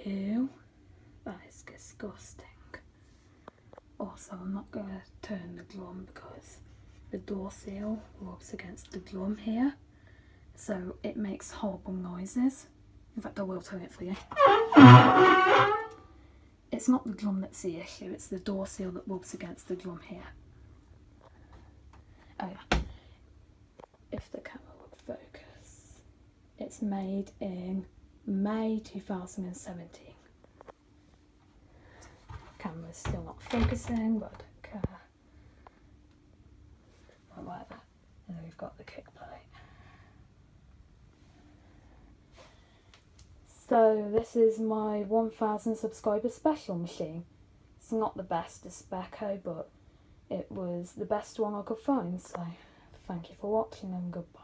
Ew, that is disgusting. Also, I'm not going to turn the glum because the door seal rubs against the glum here, so it makes horrible noises. In fact, I will turn it for you. It's not the glum that's the issue, it's the door seal that rubs against the glum here. Oh yeah, if the camera would focus. It's made in May 2017. Camera's still not focusing, but I don't care. Well, whatever. And then we've got the kick plate. So this is my 1000 subscriber special machine. It's not the best Especo, but it was the best one I could find, so thank you for watching and goodbye.